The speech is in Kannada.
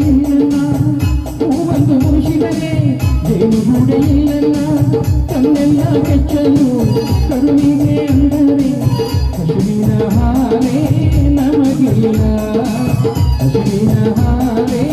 ಇಲ್ಲಲ್ಲ ಹೂವೊಂದು ಮುಗಿಸಿದರೆ ಜೇನುಗೂಡೆ ಇಲ್ಲಲ್ಲ ತನ್ನೆಲ್ಲ ಕೆಚ್ಚಲು ಕರುವಿಗೆ ಅಂದರೆ ಹಸುವಿನ ಹಾಲೇ ನಮಗಿಲ್ಲ ಹಸುವಿನ ಹಾಲೇ